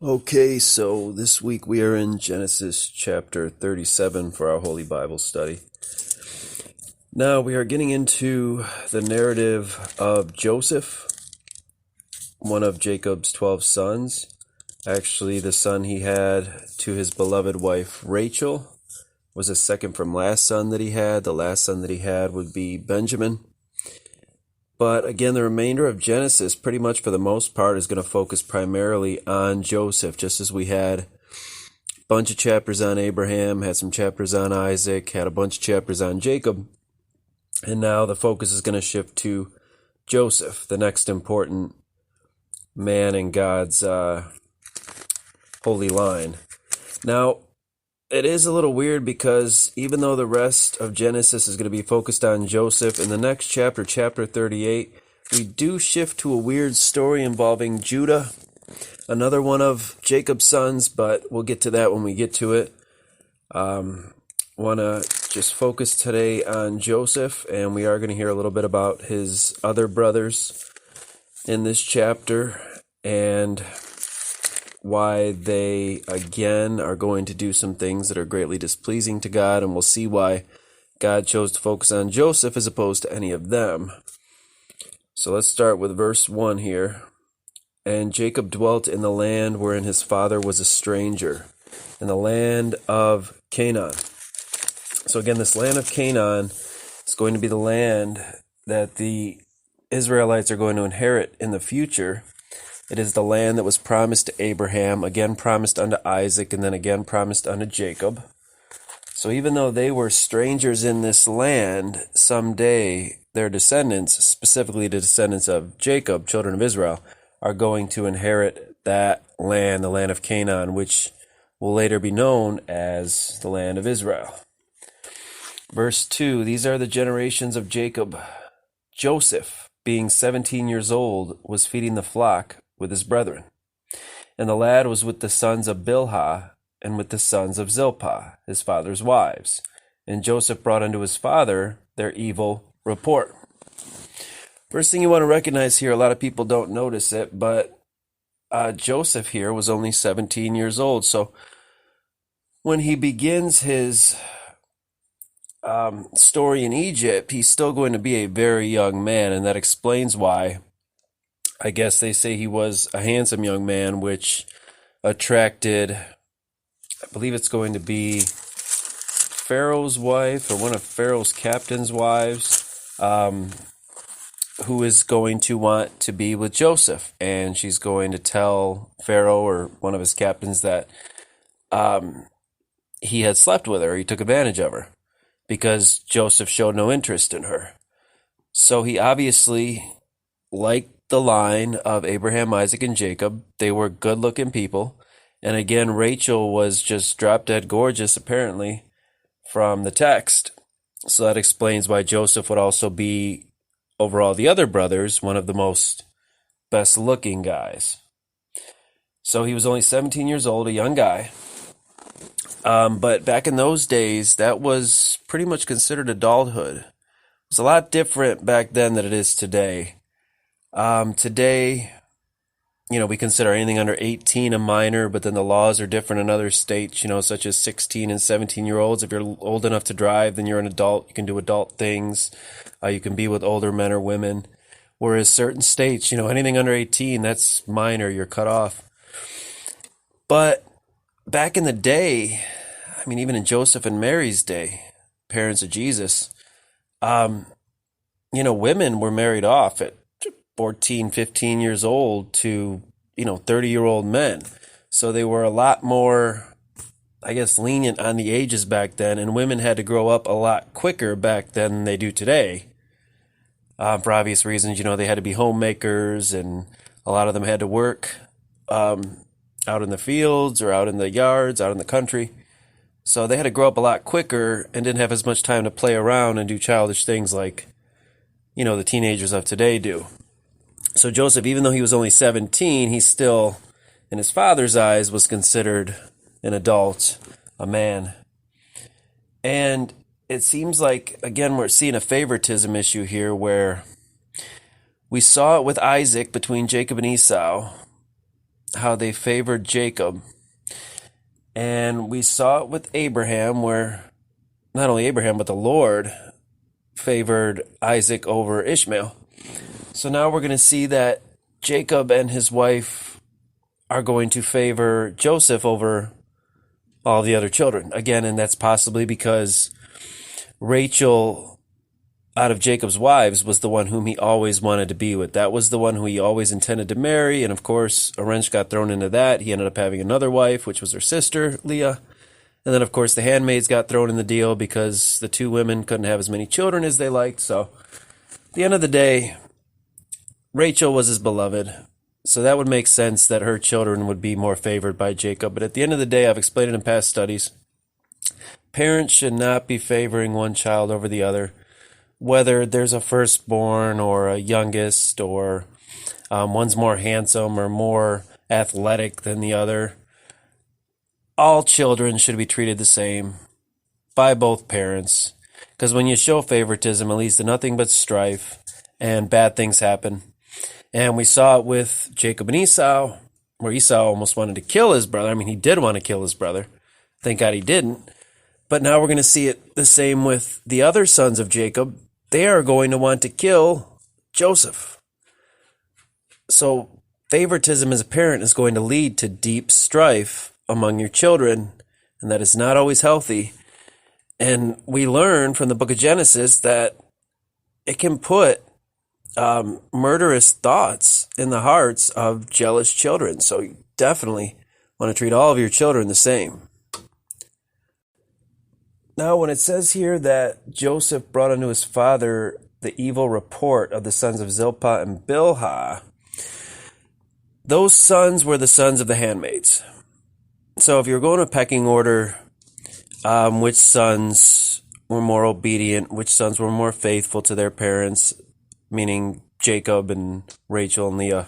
Okay, so this week we are in Genesis chapter 37 for our Holy Bible study. Now we are getting into the narrative of Joseph, one of Jacob's 12 sons. Actually, the son he had to his beloved wife Rachel was a second from last son that he had. The last son that he had would be Benjamin. But again, the remainder of Genesis, pretty much for the most part, is going to focus primarily on Joseph, just as we had a bunch of chapters on Abraham, had some chapters on Isaac, had a bunch of chapters on Jacob. And now the focus is going to shift to Joseph, the next important man in God's holy line. Now, it is a little weird because even though the rest of Genesis is going to be focused on Joseph, in the next chapter, chapter 38, we do shift to a weird story involving Judah, another one of Jacob's sons, but we'll get to that when we get to it. Want to just focus today on Joseph, and we are going to hear a little bit about his other brothers in this chapter and why they, again, are going to do some things that are greatly displeasing to God, and we'll see why God chose to focus on Joseph as opposed to any of them. So let's start with verse 1 here. And Jacob dwelt in the land wherein his father was a stranger, in the land of Canaan. So again, this land of Canaan is going to be the land that the Israelites are going to inherit in the future. It is the land that was promised to Abraham, again promised unto Isaac, and then again promised unto Jacob. So even though they were strangers in this land, someday their descendants, specifically the descendants of Jacob, children of Israel, are going to inherit that land, the land of Canaan, which will later be known as the land of Israel. Verse 2, these are the generations of Jacob. Joseph, being 17 years old, was feeding the flock with his brethren. And the lad was with the sons of Bilhah and with the sons of Zilpah, his father's wives. And Joseph brought unto his father their evil report. First thing you want to recognize here, a lot of people don't notice it, but Joseph here was only 17 years old. So when he begins his story in Egypt, he's still going to be a very young man, and that explains why I guess they say he was a handsome young man, which attracted, I believe it's going to be Pharaoh's wife or one of Pharaoh's captain's wives, who is going to want to be with Joseph. And she's going to tell Pharaoh or one of his captains that he had slept with her, he took advantage of her, because Joseph showed no interest in her. So he obviously liked the line of Abraham, Isaac, and Jacob. They were good-looking people. And again, Rachel was just drop-dead gorgeous, apparently, from the text. So that explains why Joseph would also be, over all the other brothers, one of the most best-looking guys. So he was only 17 years old, a young guy. But back in those days, that was pretty much considered adulthood. It was a lot different back then than it is today. Today, we consider anything under 18 a minor, but then the laws are different in other states, such as 16 and 17-year-olds. If you're old enough to drive, then you're an adult. You can do adult things. You can be with older men or women. Whereas certain states, anything under 18, that's minor. You're cut off. But back in the day, even in Joseph and Mary's day, parents of Jesus, women were married off at 14, 15 years old to, 30-year-old men. So they were a lot more, lenient on the ages back then, and women had to grow up a lot quicker back then than they do today. For obvious reasons, they had to be homemakers, and a lot of them had to work out in the fields or out in the yards, out in the country. So they had to grow up a lot quicker and didn't have as much time to play around and do childish things like, the teenagers of today do. So Joseph, even though he was only 17, he still, in his father's eyes, was considered an adult, a man. And it seems like, again, we're seeing a favoritism issue here where we saw it with Isaac between Jacob and Esau. how they favored Jacob. And we saw it with Abraham, where not only Abraham, but the Lord favored Isaac over Ishmael. So now we're going to see that Jacob and his wife are going to favor Joseph over all the other children. Again, and that's possibly because Rachel, out of Jacob's wives, was the one whom he always wanted to be with. That was the one who he always intended to marry. And of course, a wrench got thrown into that. He ended up having another wife, which was her sister, Leah. And then, of course, the handmaids got thrown in the deal because the two women couldn't have as many children as they liked. So at the end of the day, Rachel was his beloved. So that would make sense that her children would be more favored by Jacob. But at the end of the day, I've explained it in past studies, parents should not be favoring one child over the other, whether there's a firstborn or a youngest, or one's more handsome or more athletic than the other. All children should be treated the same by both parents, because when you show favoritism, it leads to nothing but strife and bad things happen. And we saw it with Jacob and Esau, where Esau almost wanted to kill his brother. I mean, he did want to kill his brother. Thank God he didn't. But now we're going to see it the same with the other sons of Jacob. They are going to want to kill Joseph. So favoritism as a parent is going to lead to deep strife among your children, and that is not always healthy. And we learn from the book of Genesis that it can put murderous thoughts in the hearts of jealous children. So you definitely want to treat all of your children the same. Now, when it says here that Joseph brought unto his father the evil report of the sons of Zilpah and Bilhah, those sons were the sons of the handmaids. So if you're going to pecking order, which sons were more obedient, which sons were more faithful to their parents, meaning Jacob and Rachel and Leah,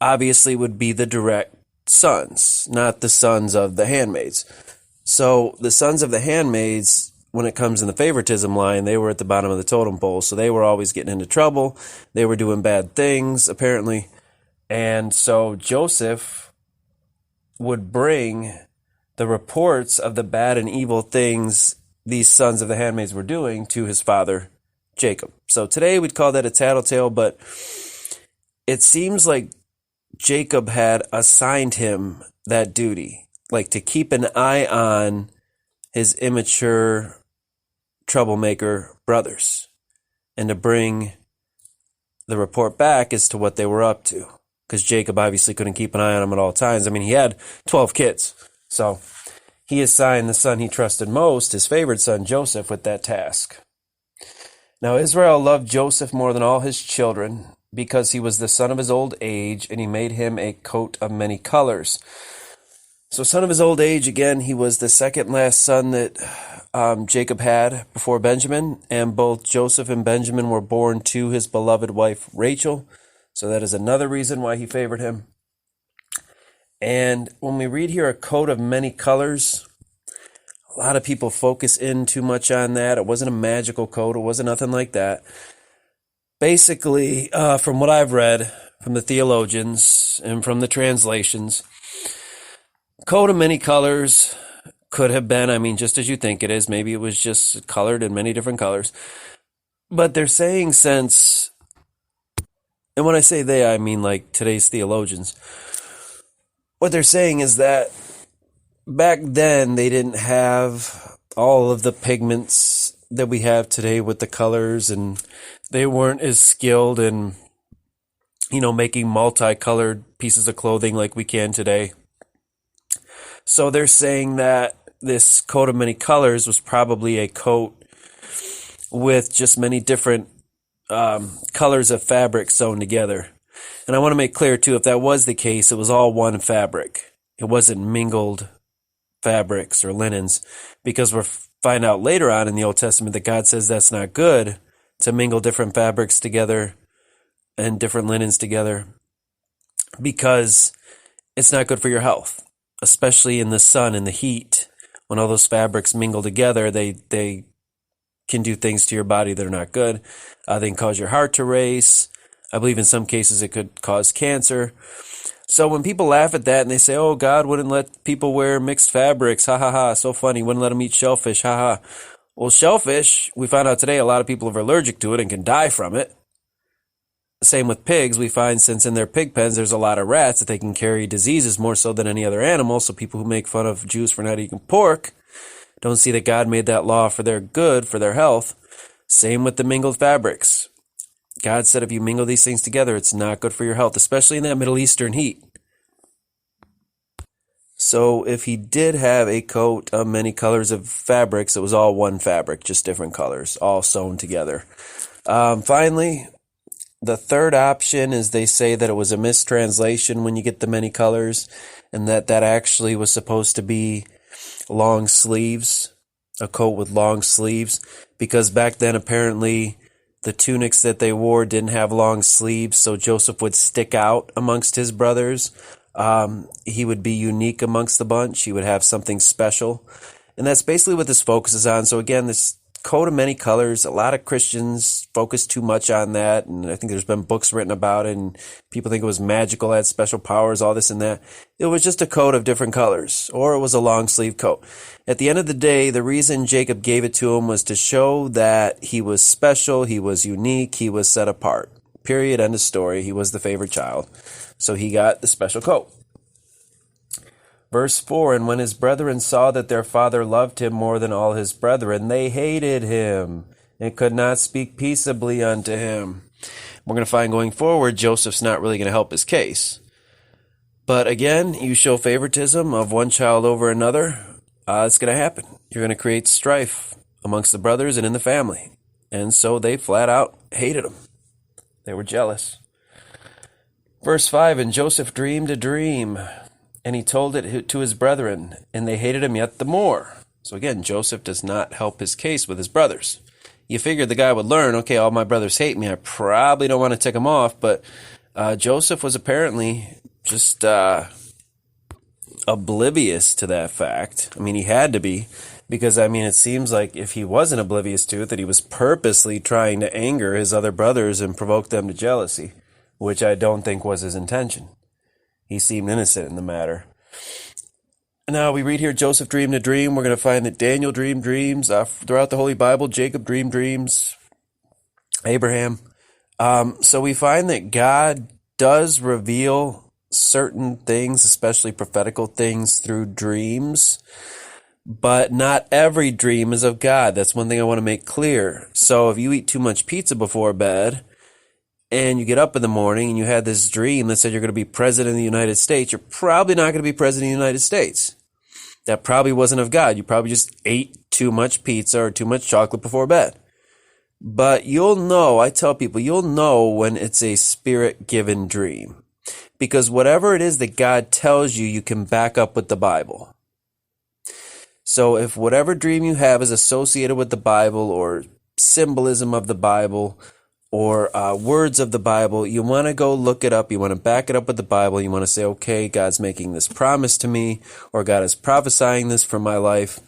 obviously would be the direct sons, not the sons of the handmaids. So the sons of the handmaids, when it comes in the favoritism line, they were at the bottom of the totem pole. So they were always getting into trouble. They were doing bad things, apparently. And so Joseph would bring the reports of the bad and evil things these sons of the handmaids were doing to his father, Jacob. So today we'd call that a tattletale, but it seems like Jacob had assigned him that duty, like to keep an eye on his immature troublemaker brothers and to bring the report back as to what they were up to. Because Jacob obviously couldn't keep an eye on them at all times. I mean, he had 12 kids. So he assigned the son he trusted most, his favorite son, Joseph, with that task. Now, Israel loved Joseph more than all his children because he was the son of his old age, and he made him a coat of many colors. So son of his old age, again, he was the second last son that Jacob had before Benjamin, and both Joseph and Benjamin were born to his beloved wife, Rachel. So that is another reason why he favored him. And when we read here a coat of many colors, a lot of people focus in too much on that. It wasn't a magical coat. It wasn't nothing like that. Basically, from what I've read from the theologians and from the translations, coat of many colors could have been, I mean, just as you think it is. Maybe it was just colored in many different colors. But they're saying since, and when I say they, I mean like today's theologians, what they're saying is that back then they didn't have all of the pigments that we have today with the colors, and they weren't as skilled in, making multicolored pieces of clothing like we can today. So they're saying that this coat of many colors was probably a coat with just many different colors of fabric sewn together. And I want to make clear, too, if that was the case, it was all one fabric. It wasn't mingled fabrics or linens, because we'll find out later on in the Old Testament that God says that's not good to mingle different fabrics together and different linens together, because it's not good for your health, especially in the sun and the heat. When all those fabrics mingle together, they can do things to your body that are not good. They can cause your heart to race. I believe in some cases it could cause cancer. So when people laugh at that and they say, oh, God wouldn't let people wear mixed fabrics, ha ha ha, so funny, wouldn't let them eat shellfish, ha ha. Well, shellfish, we found out today a lot of people are allergic to it and can die from it. Same with pigs. We find since in their pig pens there's a lot of rats that they can carry diseases more so than any other animal. So people who make fun of Jews for not eating pork don't see that God made that law for their good, for their health. Same with the mingled fabrics. God said if you mingle these things together, it's not good for your health, especially in that Middle Eastern heat. So if he did have a coat of many colors of fabrics, it was all one fabric, just different colors, all sewn together. Finally, the third option is they say that it was a mistranslation when you get the many colors, and that actually was supposed to be long sleeves, a coat with long sleeves, because back then apparently the tunics that they wore didn't have long sleeves, so Joseph would stick out amongst his brothers. He would be unique amongst the bunch. He would have something special. And that's basically what this focuses on. So again, this coat of many colors, a lot of Christians focus too much on that. And I think there's been books written about it, and people think it was magical, had special powers, all this and that. It was just a coat of different colors, or it was a long sleeve coat. At the end of the day, the reason Jacob gave it to him was to show that he was special, he was unique, he was set apart. Period, end of story. He was the favorite child. So he got the special coat. Verse 4, and when his brethren saw that their father loved him more than all his brethren, they hated him and could not speak peaceably unto him. We're going to find going forward, Joseph's not really going to help his case. But again, you show favoritism of one child over another, it's going to happen. You're going to create strife amongst the brothers and in the family. And so they flat out hated him. They were jealous. Verse 5, and Joseph dreamed a dream, and he told it to his brethren, and they hated him yet the more. So again, Joseph does not help his case with his brothers. You figured the guy would learn, okay, all my brothers hate me, I probably don't want to tick them off, but Joseph was apparently just oblivious to that fact. I mean, he had to be, because, I mean, it seems like if he wasn't oblivious to it, that he was purposely trying to anger his other brothers and provoke them to jealousy, which I don't think was his intention. He seemed innocent in the matter. Now we read here, Joseph dreamed a dream. We're going to find that Daniel dreamed dreams throughout the Holy Bible. Jacob dreamed dreams. Abraham. So we find that God does reveal certain things, especially prophetical things, through dreams. But not every dream is of God. That's one thing I want to make clear. So if you eat too much pizza before bed, and you get up in the morning and you had this dream that said you're going to be president of the United States, you're probably not going to be president of the United States. That probably wasn't of God. You probably just ate too much pizza or too much chocolate before bed. But you'll know, I tell people, you'll know when it's a spirit-given dream. Because whatever it is that God tells you, you can back up with the Bible. So if whatever dream you have is associated with the Bible or symbolism of the Bible, or words of the Bible, you want to go look it up. You want to back it up with the Bible. You want to say, okay, God's making this promise to me, or God is prophesying this for my life.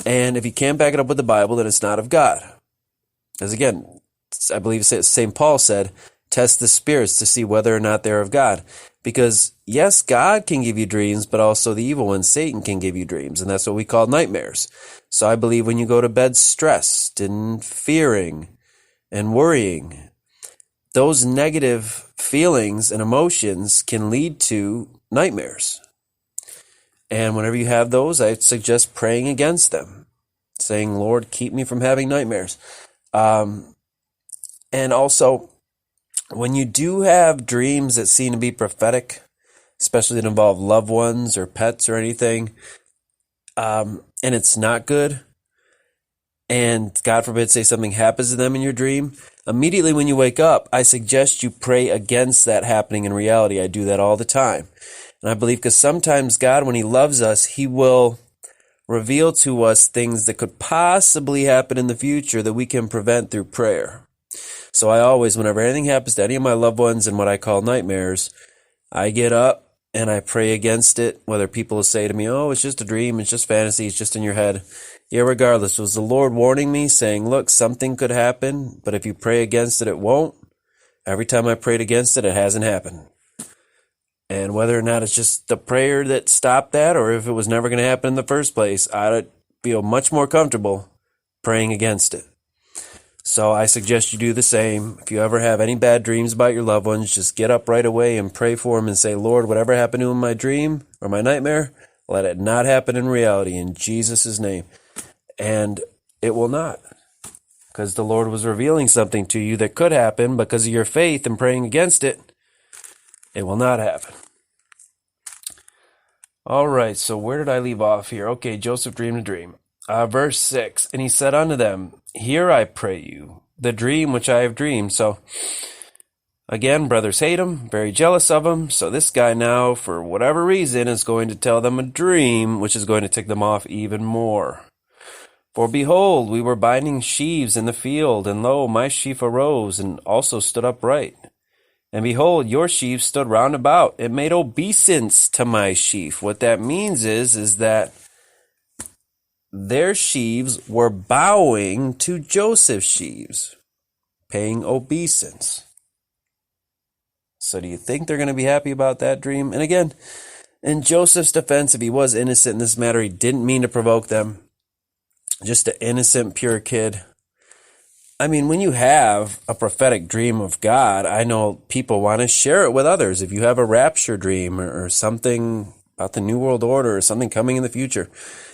And if you can't back it up with the Bible, then it's not of God. As again, I believe St. Paul said, test the spirits to see whether or not they're of God. Because yes, God can give you dreams, but also the evil one, Satan, can give you dreams. And that's what we call nightmares. So I believe when you go to bed stressed and fearing and worrying, those negative feelings and emotions can lead to nightmares. And whenever you have those, I suggest praying against them, saying, Lord, keep me from having nightmares. And also, when you do have dreams that seem to be prophetic, especially that involve loved ones or pets or anything, and it's not good, and God forbid, say something happens to them in your dream, immediately when you wake up, I suggest you pray against that happening in reality. I do that all the time. And I believe because sometimes God, when he loves us, he will reveal to us things that could possibly happen in the future that we can prevent through prayer. So I always, whenever anything happens to any of my loved ones in what I call nightmares, I get up and I pray against it, whether people will say to me, oh, it's just a dream, it's just fantasy, it's just in your head. Irregardless, was the Lord warning me, saying, look, something could happen, but if you pray against it, it won't? Every time I prayed against it, it hasn't happened. And whether or not it's just the prayer that stopped that, or if it was never going to happen in the first place, I'd feel much more comfortable praying against it. So I suggest you do the same. If you ever have any bad dreams about your loved ones, just get up right away and pray for them and say, Lord, whatever happened to them in my dream or my nightmare, let it not happen in reality in Jesus' name. And it will not. Because the Lord was revealing something to you that could happen because of your faith and praying against it. It will not happen. All right, so where did I leave off here? Okay, Joseph dreamed a dream. Verse 6, and he said unto them, Hear I pray you, the dream which I have dreamed. So, again, brothers hate him, very jealous of him. So this guy now, for whatever reason, is going to tell them a dream, which is going to tick them off even more. For behold, we were binding sheaves in the field, and lo, my sheaf arose, and also stood upright. And behold, your sheaf stood round about. It made obeisance to my sheaf. What that means is that their sheaves were bowing to Joseph's sheaves, paying obeisance. So do you think they're going to be happy about that dream? And again, in Joseph's defense, if he was innocent in this matter, he didn't mean to provoke them. Just an innocent, pure kid. I mean, when you have a prophetic dream of God, I know people want to share it with others. If you have a rapture dream or something about the New World Order or something coming in the future,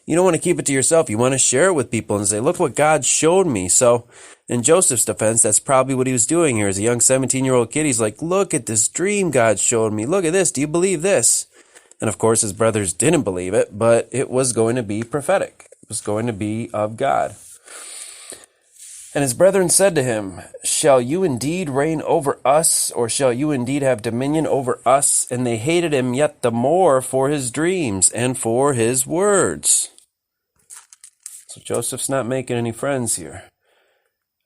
you don't want to keep it to yourself. You want to share it with people and say, look what God showed me. So in Joseph's defense, that's probably what he was doing here. As a young 17-year-old kid, he's like, look at this dream God showed me. Look at this. Do you believe this? And of course, his brothers didn't believe it, but it was going to be prophetic. It was going to be of God. And his brethren said to him, Shall you indeed reign over us, or shall you indeed have dominion over us? And they hated him yet the more for his dreams and for his words. So Joseph's not making any friends here.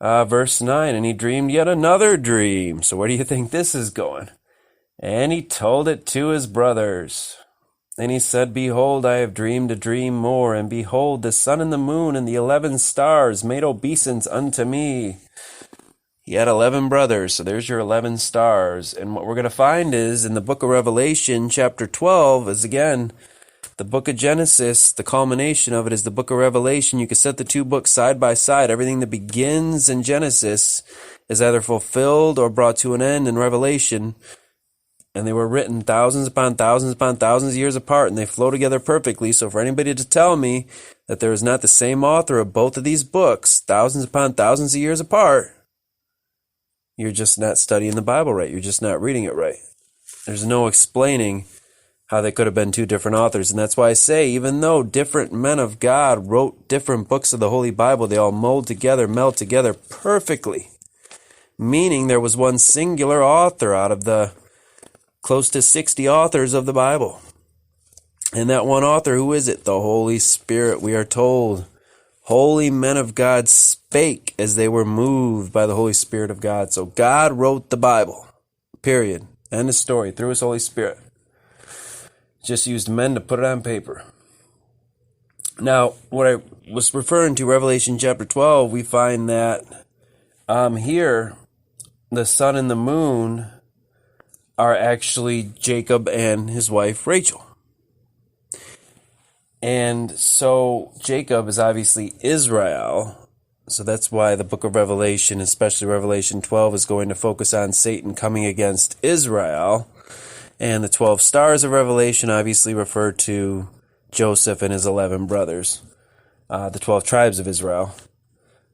Verse 9, and he dreamed yet another dream. So where do you think this is going? And he told it to his brothers. And he said, Behold, I have dreamed a dream more, and behold, the sun and the moon and the 11 stars made obeisance unto me. He had 11 brothers, so there's your 11 stars. And what we're going to find is, in the book of Revelation, chapter 12, is again, the book of Genesis, the culmination of it is the book of Revelation. You can set the two books side by side. Everything that begins in Genesis is either fulfilled or brought to an end in Revelation. And they were written thousands upon thousands of years apart, and they flow together perfectly. So for anybody to tell me that there is not the same author of both of these books, thousands upon thousands of years apart, you're just not studying the Bible right. You're just not reading it right. There's no explaining how they could have been two different authors. And that's why I say, even though different men of God wrote different books of the Holy Bible, they all meld together perfectly. Meaning there was one singular author out of the close to 60 authors of the Bible. And that one author, who is it? The Holy Spirit, we are told. Holy men of God spake as they were moved by the Holy Spirit of God. So God wrote the Bible. Period. End of story. Through his Holy Spirit. Just used men to put it on paper. Now, what I was referring to, Revelation chapter 12, we find that here, the sun and the moon are actually Jacob and his wife Rachel. And so Jacob is obviously Israel. So that's why the book of Revelation, especially Revelation 12, is going to focus on Satan coming against Israel. And the 12 stars of Revelation obviously refer to Joseph and his 11 brothers, the 12 tribes of Israel,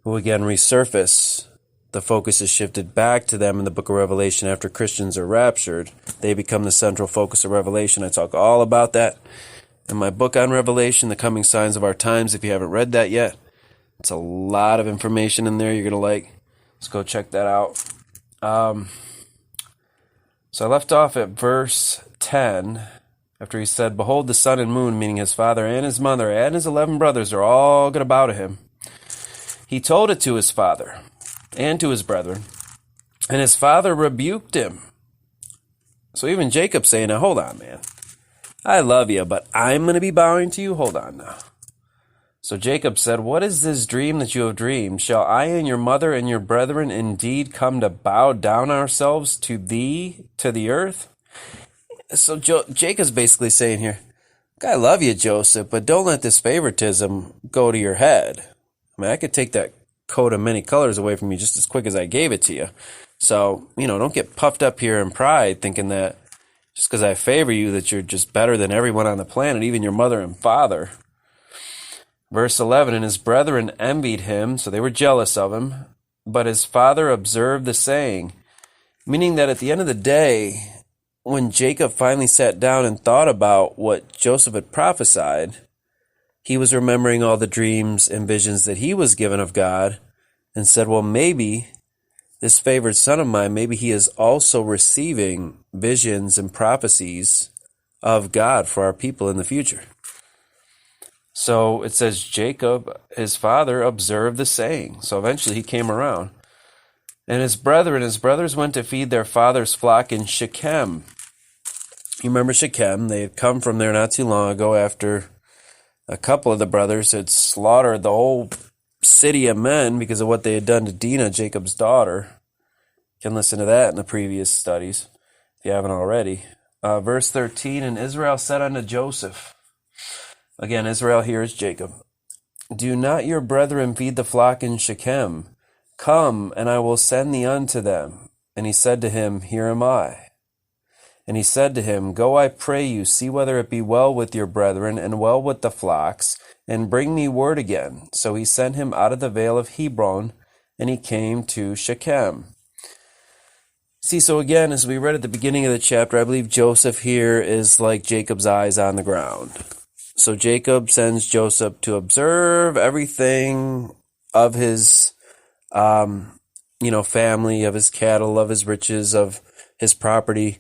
who again resurface. The focus is shifted back to them in the book of Revelation after Christians are raptured. They become the central focus of Revelation. I talk all about that in my book on Revelation, The Coming Signs of Our Times. If you haven't read that yet, it's a lot of information in there you're going to like. Let's go check that out. So I left off at verse 10 after he said, Behold, the sun and moon, meaning his father and his mother and his 11 brothers, are all going to bow to him. He told it to his father and to his brethren, and his father rebuked him. So even Jacob saying, now hold on, man. I love you, but I'm going to be bowing to you? Hold on now. So Jacob said, "What is this dream that you have dreamed? Shall I and your mother and your brethren indeed come to bow down ourselves to thee, to the earth?" So Jacob's basically saying here, "I love you, Joseph, but don't let this favoritism go to your head. I mean, I could take that coat of many colors away from you just as quick as I gave it to you. So, don't get puffed up here in pride thinking that just because I favor you that you're just better than everyone on the planet, even your mother and father." Verse 11, "And his brethren envied him," so they were jealous of him, "but his father observed the saying," meaning that at the end of the day, when Jacob finally sat down and thought about what Joseph had prophesied, he was remembering all the dreams and visions that he was given of God and said, well, maybe this favored son of mine, maybe he is also receiving visions and prophecies of God for our people in the future. So it says Jacob, his father, observed the saying. So eventually he came around. And his brothers went to feed their father's flock in Shechem. You remember Shechem? They had come from there not too long ago after a couple of the brothers had slaughtered the whole city of men because of what they had done to Dinah, Jacob's daughter. You can listen to that in the previous studies if you haven't already. Verse 13, "And Israel said unto Joseph," again, Israel here is Jacob, "Do not your brethren feed the flock in Shechem? Come, and I will send thee unto them. And he said to him, Here am I. And he said to him, Go, I pray you, see whether it be well with your brethren, and well with the flocks, and bring me word again. So he sent him out of the vale of Hebron, and he came to Shechem." See, so again, as we read at the beginning of the chapter, I believe Joseph here is like Jacob's eyes on the ground. So Jacob sends Joseph to observe everything of his, family, of his cattle, of his riches, of his property.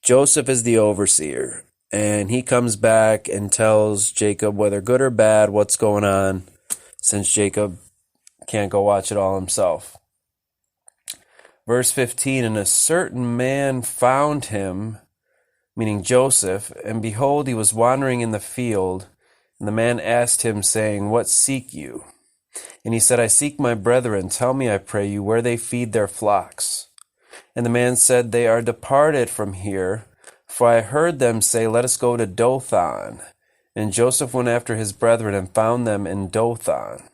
Joseph is the overseer, and he comes back and tells Jacob, whether good or bad, what's going on, since Jacob can't go watch it all himself. Verse 15, "And a certain man found him," meaning Joseph, "and behold, he was wandering in the field. And the man asked him, saying, What seek you? And he said, I seek my brethren. Tell me, I pray you, where they feed their flocks. And the man said, They are departed from here, for I heard them say, Let us go to Dothan. And Joseph went after his brethren and found them in Dothan.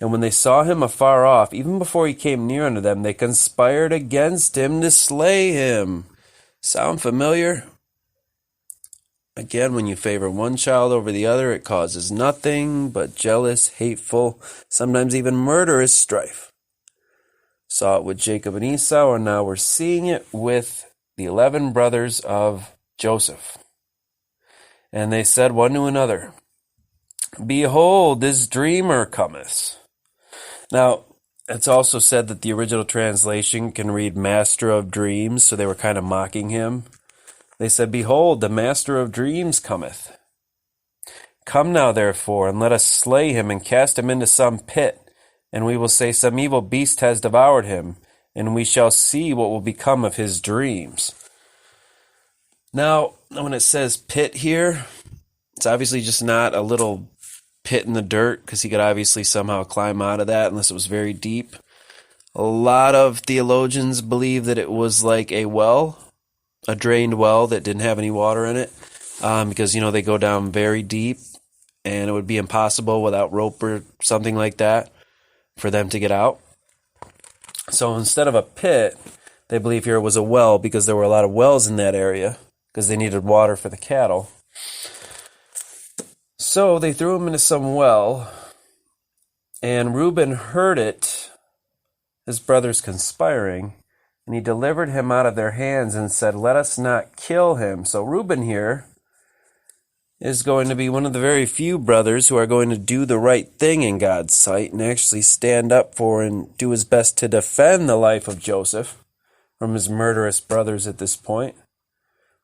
And when they saw him afar off, even before he came near unto them, they conspired against him to slay him." Sound familiar? Again, when you favor one child over the other, it causes nothing but jealous, hateful, sometimes even murderous strife. Saw it with Jacob and Esau, and now we're seeing it with the 11 brothers of Joseph. "And they said one to another, Behold, this dreamer cometh." Now, it's also said that the original translation can read master of dreams, so they were kind of mocking him. They said, Behold, the master of dreams cometh. Come now, therefore, and let us slay him and cast him into some pit, and we will say some evil beast has devoured him, and we shall see what will become of his dreams. Now, when it says pit here, it's obviously just not a little pit in the dirt, because he could obviously somehow climb out of that unless it was very deep. A lot of theologians believe that it was like a well, a drained well that didn't have any water in it, because, they go down very deep, and it would be impossible without rope or something like that for them to get out. So instead of a pit, they believe here it was a well, because there were a lot of wells in that area, because they needed water for the cattle. So they threw him into some well, and Reuben heard it, his brothers conspiring, and he delivered him out of their hands and said, Let us not kill him. So Reuben here is going to be one of the very few brothers who are going to do the right thing in God's sight and actually stand up for and do his best to defend the life of Joseph from his murderous brothers at this point.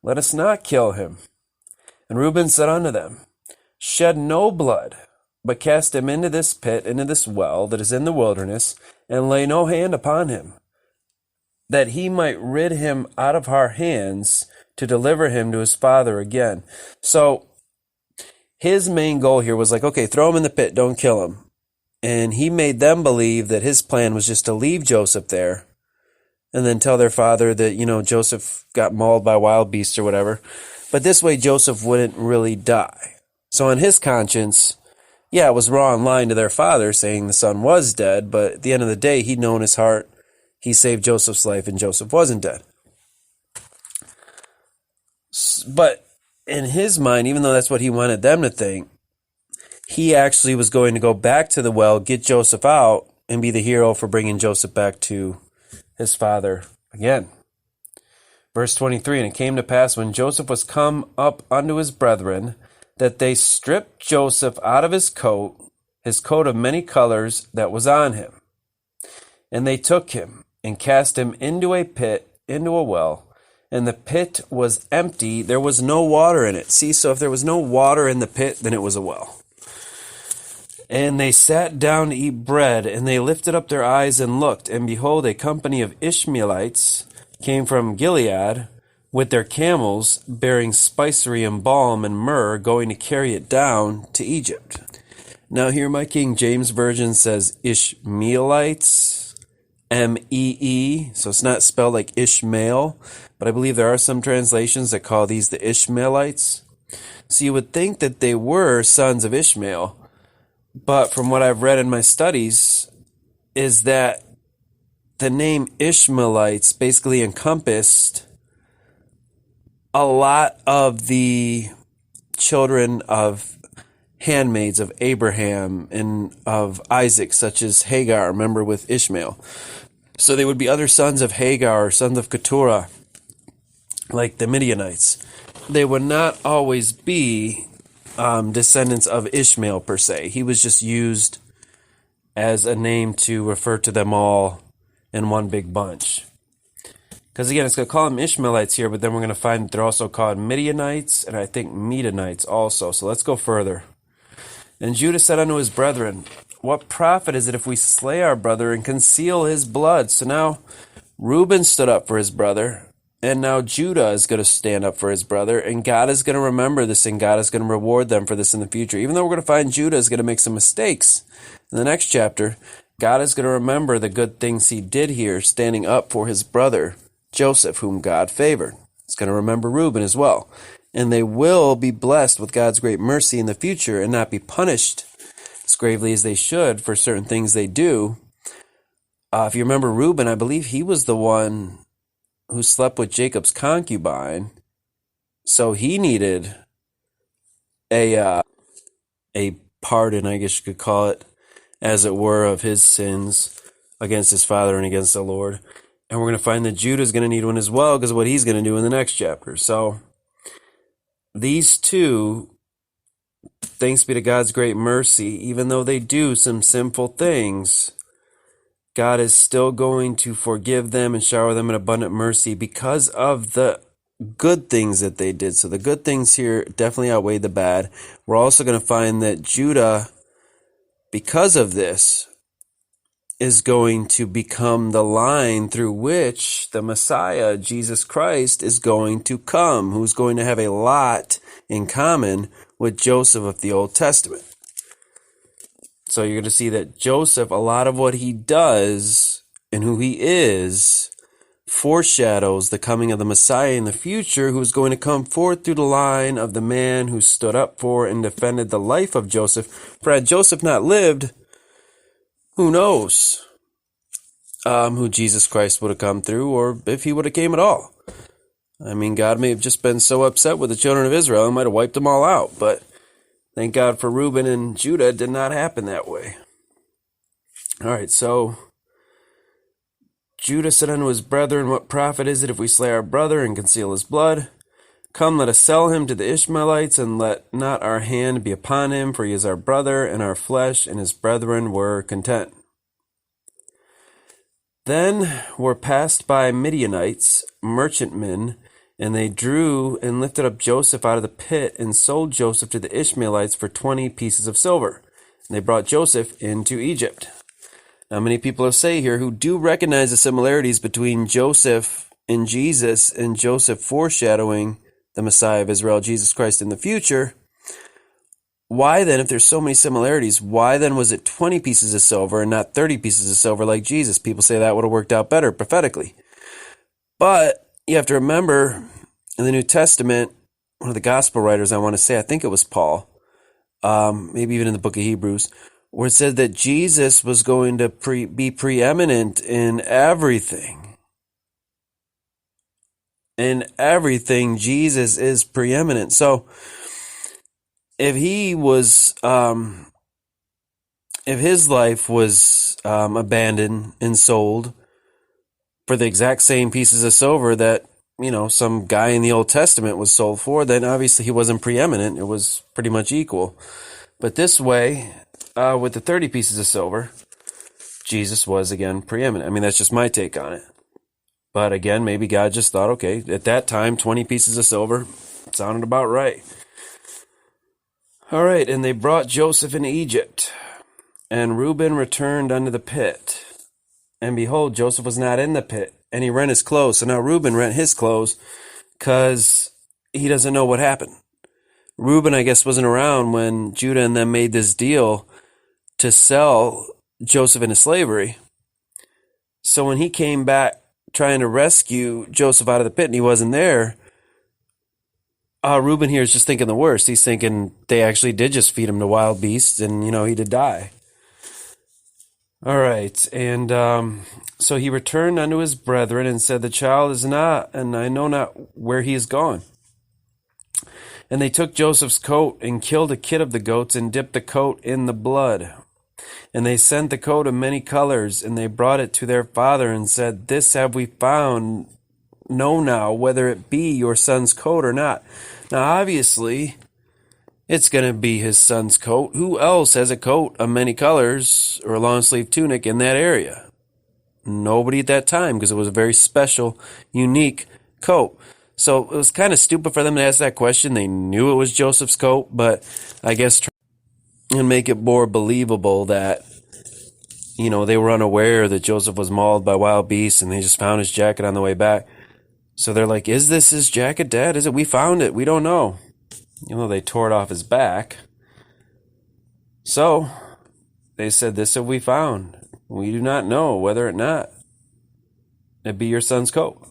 Let us not kill him. And Reuben said unto them, Shed no blood, but cast him into this pit, into this well that is in the wilderness, and lay no hand upon him, that he might rid him out of our hands to deliver him to his father again. So his main goal here was like, okay, throw him in the pit, don't kill him. And he made them believe that his plan was just to leave Joseph there and then tell their father that, Joseph got mauled by wild beasts or whatever. But this way, Joseph wouldn't really die. So on his conscience, yeah, it was wrong lying to their father saying the son was dead. But at the end of the day, he'd know in his heart he saved Joseph's life and Joseph wasn't dead. But in his mind, even though that's what he wanted them to think, he actually was going to go back to the well, get Joseph out, and be the hero for bringing Joseph back to his father again. Verse 23, and it came to pass when Joseph was come up unto his brethren, that they stripped Joseph out of his coat of many colors that was on him. And they took him and cast him into a pit, into a well, and the pit was empty. There was no water in it. See, so if there was no water in the pit, then it was a well. And they sat down to eat bread, and they lifted up their eyes and looked, and behold, a company of Ishmaelites came from Gilead with their camels, bearing spicery and balm and myrrh, going to carry it down to Egypt. Now here my King James Version says Ishmaelites, M-E-E, so it's not spelled like Ishmael, but I believe there are some translations that call these the Ishmaelites. So you would think that they were sons of Ishmael, but from what I've read in my studies is that the name Ishmaelites basically encompassed a lot of the children of handmaids of Abraham and of Isaac, such as Hagar, remember, with Ishmael. So they would be other sons of Hagar, sons of Keturah, like the Midianites. They would not always be descendants of Ishmael per se. He was just used as a name to refer to them all in one big bunch. Because again, it's going to call them Ishmaelites here, but then we're going to find that they're also called Midianites and I think Midianites also. So let's go further. And Judah said unto his brethren, what profit is it if we slay our brother and conceal his blood? So now Reuben stood up for his brother. And now Judah is going to stand up for his brother, and God is going to remember this, and God is going to reward them for this in the future. Even though we're going to find Judah is going to make some mistakes in the next chapter, God is going to remember the good things he did here, standing up for his brother, Joseph, whom God favored. He's going to remember Reuben as well. And they will be blessed with God's great mercy in the future and not be punished as gravely as they should for certain things they do. If you remember Reuben, I believe he was the one who slept with Jacob's concubine, so he needed a pardon, I guess you could call it, as it were, of his sins against his father and against the Lord. And we're going to find that Judah is going to need one as well because of what he's going to do in the next chapter. So these two, thanks be to God's great mercy, even though they do some sinful things, God is still going to forgive them and shower them in abundant mercy because of the good things that they did. So the good things here definitely outweigh the bad. We're also going to find that Judah, because of this, is going to become the line through which the Messiah, Jesus Christ, is going to come, who's going to have a lot in common with Joseph of the Old Testament. So you're going to see that Joseph, a lot of what he does and who he is, foreshadows the coming of the Messiah in the future, who is going to come forth through the line of the man who stood up for and defended the life of Joseph. For had Joseph not lived, who knows who Jesus Christ would have come through, or if he would have came at all. I mean, God may have just been so upset with the children of Israel, he might have wiped them all out, but thank God for Reuben and Judah, it did not happen that way. All right, so Judah said unto his brethren, what profit is it if we slay our brother and conceal his blood? Come, let us sell him to the Ishmaelites, and let not our hand be upon him, for he is our brother and our flesh. And his brethren were content. Then were passed by Midianites, merchantmen, and they drew and lifted up Joseph out of the pit, and sold Joseph to the Ishmaelites for 20 pieces of silver. And they brought Joseph into Egypt. Now, many people say here who do recognize the similarities between Joseph and Jesus, and Joseph foreshadowing the Messiah of Israel, Jesus Christ, in the future, why then, if there's so many similarities, why then was it 20 pieces of silver and not 30 pieces of silver like Jesus? People say that would have worked out better prophetically. But you have to remember, in the New Testament, one of the gospel writers, I want to say, I think it was Paul, maybe even in the book of Hebrews, where it said that Jesus was going to be preeminent in everything. In everything, Jesus is preeminent. So, if he was, if his life was abandoned and sold for the exact same pieces of silver that, some guy in the Old Testament was sold for, then obviously he wasn't preeminent. It was pretty much equal. But this way, with the 30 pieces of silver, Jesus was again preeminent. I mean, that's just my take on it. But again, maybe God just thought, okay, at that time, 20 pieces of silver sounded about right. All right, and they brought Joseph into Egypt, and Reuben returned unto the pit. And behold, Joseph was not in the pit, and he rent his clothes. So now Reuben rent his clothes because he doesn't know what happened. Reuben, I guess, wasn't around when Judah and them made this deal to sell Joseph into slavery. So when he came back trying to rescue Joseph out of the pit and he wasn't there, Reuben here is just thinking the worst. He's thinking they actually did just feed him to wild beasts and, he did die. All right, and so he returned unto his brethren and said, the child is not, and I know not where he is gone. And they took Joseph's coat and killed a kid of the goats and dipped the coat in the blood. And they sent the coat of many colors, and they brought it to their father and said, this have we found. Know now whether it be your son's coat or not. Now, obviously, it's going to be his son's coat. Who else has a coat of many colors or a long-sleeve tunic in that area? Nobody at that time, because it was a very special, unique coat. So it was kind of stupid for them to ask that question. They knew it was Joseph's coat, but I guess and make it more believable that, they were unaware that Joseph was mauled by wild beasts and they just found his jacket on the way back. So they're like, is this his jacket, Dad? Is it? We found it. We don't know. They tore it off his back. So they said, this have we found. We do not know whether or not it be your son's coat.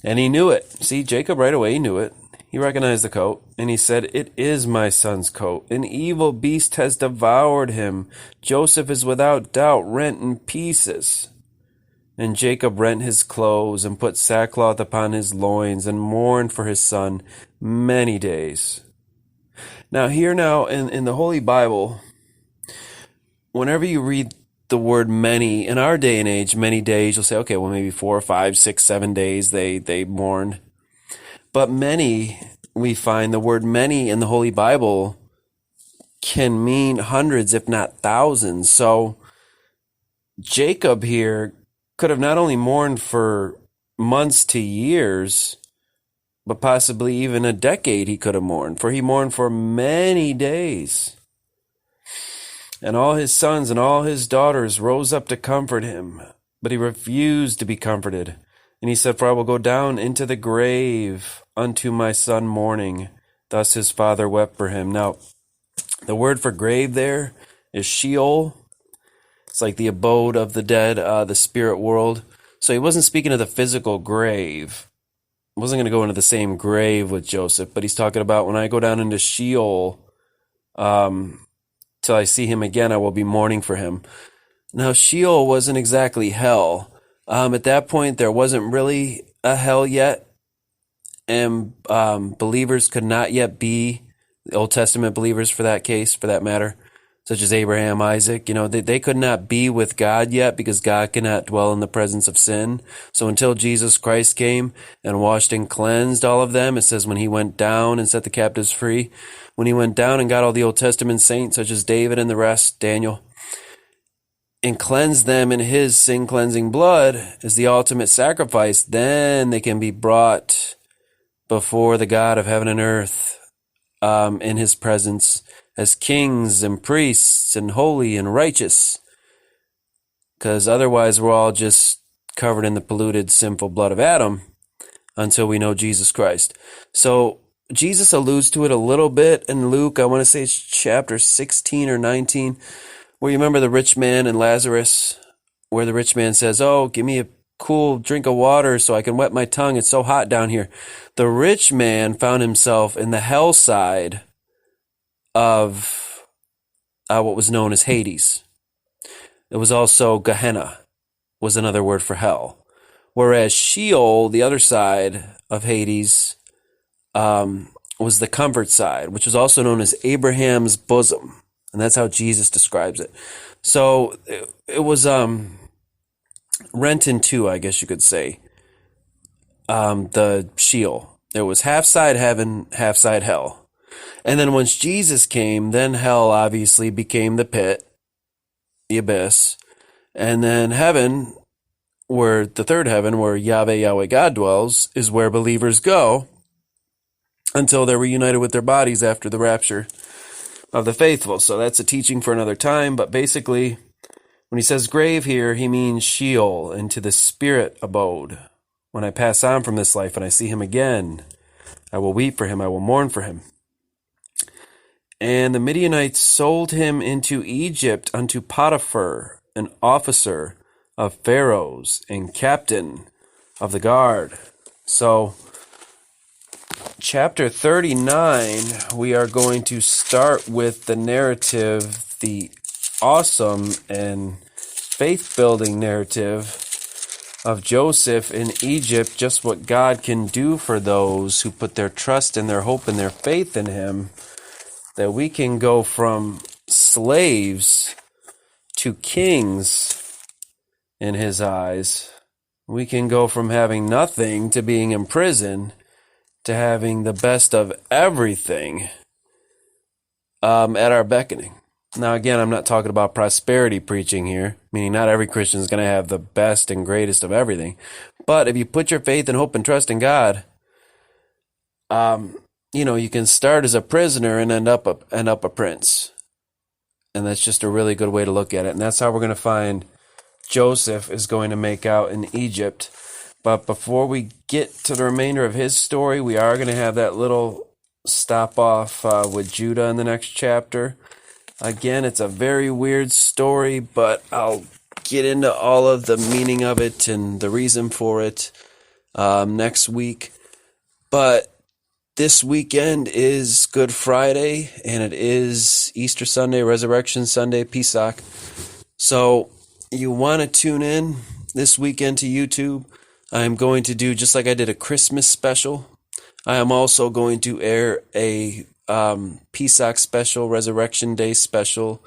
And he knew it. See, Jacob right away, he knew it. He recognized the coat, and he said, it is my son's coat. An evil beast has devoured him. Joseph is without doubt rent in pieces. And Jacob rent his clothes and put sackcloth upon his loins and mourned for his son many days. Now, here now in the Holy Bible, whenever you read the word many, in our day and age, many days, you'll say, okay, well, maybe 4 or 5, 6, 7 days they mourned. But many, we find the word many in the Holy Bible can mean hundreds, if not thousands. So Jacob here could have not only mourned for months to years, but possibly even a decade he could have mourned, for he mourned for many days. And all his sons and all his daughters rose up to comfort him, but he refused to be comforted. And he said, for I will go down into the grave unto my son mourning. Thus his father wept for him. Now, the word for grave there is Sheol. It's like the abode of the dead, the spirit world. So he wasn't speaking of the physical grave. He wasn't going to go into the same grave with Joseph, but he's talking about when I go down into Sheol, till I see him again, I will be mourning for him. Now, Sheol wasn't exactly hell. At that point, there wasn't really a hell yet, and believers could not yet be, the Old Testament believers for that case, for that matter, such as Abraham, Isaac, they could not be with God yet because God cannot dwell in the presence of sin. So until Jesus Christ came and washed and cleansed all of them, it says when he went down and set the captives free, when he went down and got all the Old Testament saints, such as David and the rest, Daniel, and cleansed them in his sin-cleansing blood as the ultimate sacrifice, then they can be brought before the God of heaven and earth in his presence as kings and priests and holy and righteous. Because otherwise we're all just covered in the polluted, sinful blood of Adam until we know Jesus Christ. So Jesus alludes to it a little bit in Luke. I want to say it's chapter 16 or 19, where you remember the rich man and Lazarus, where the rich man says, "Oh, give me a cool drink of water so I can wet my tongue. It's so hot down here." The rich man found himself in the hell side of what was known as Hades. It was also Gehenna, was another word for hell. Whereas Sheol, the other side of Hades, was the comfort side, which was also known as Abraham's bosom. And that's how Jesus describes it. So it was rent in two, I guess you could say, the Sheol. There was half side heaven, half side hell. And then once Jesus came, then hell obviously became the pit, the abyss. And then heaven, where the third heaven, where Yahweh God dwells, is where believers go until they're reunited with their bodies after the rapture of the faithful. So that's a teaching for another time. But basically, when he says grave here, he means Sheol, into the spirit abode. When I pass on from this life and I see him again, I will weep for him, I will mourn for him. And the Midianites sold him into Egypt unto Potiphar, an officer of Pharaoh's and captain of the guard. So, chapter 39, we are going to start with the narrative, the awesome and faith-building narrative of Joseph in Egypt, just what God can do for those who put their trust and their hope and their faith in him, that we can go from slaves to kings in his eyes. We can go from having nothing to being in prison to having the best of everything at our beckoning. Now, again, I'm not talking about prosperity preaching here, meaning not every Christian is going to have the best and greatest of everything. But if you put your faith and hope and trust in God, you can start as a prisoner and end up a prince. And that's just a really good way to look at it. And that's how we're going to find Joseph is going to make out in Egypt. But before we get to the remainder of his story, we are going to have that little stop off with Judah in the next chapter. Again, it's a very weird story, but I'll get into all of the meaning of it and the reason for it next week. But this weekend is Good Friday, and it is Easter Sunday, Resurrection Sunday, Pesach. So you want to tune in this weekend to YouTube. I'm going to do, just like I did a Christmas special, I am also going to air a Pesach special, Resurrection Day special,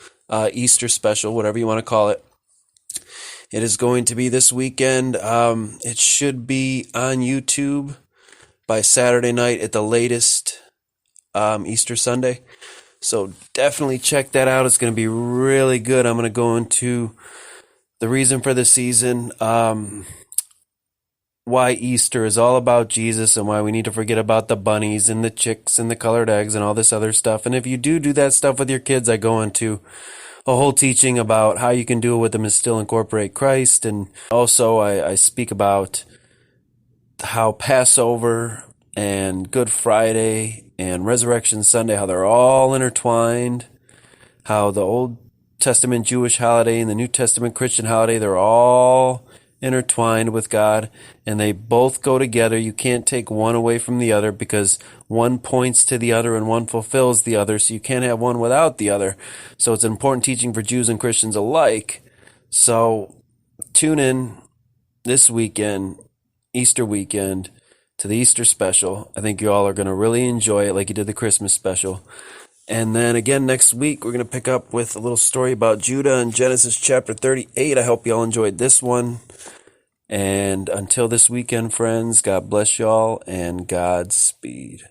Easter special, whatever you want to call it. It is going to be this weekend. It should be on YouTube by Saturday night at the latest, Easter Sunday. So definitely check that out. It's going to be really good. I'm going to go into the reason for the season, why Easter is all about Jesus and why we need to forget about the bunnies and the chicks and the colored eggs and all this other stuff. And if you do that stuff with your kids, I go into a whole teaching about how you can do it with them and still incorporate Christ. And also I speak about how Passover and Good Friday and Resurrection Sunday, how they're all intertwined, how the Old Testament Jewish holiday and the New Testament Christian holiday, they're all intertwined with God, and they both go together. You can't take one away from the other because one points to the other and one fulfills the other, so you can't have one without the other. So it's an important teaching for Jews and Christians alike. So tune in this weekend, Easter weekend, to the Easter special. I think you all are going to really enjoy it like you did the Christmas special. And then again next week, we're going to pick up with a little story about Judah in Genesis chapter 38. I hope you all enjoyed this one. And until this weekend, friends, God bless y'all and Godspeed.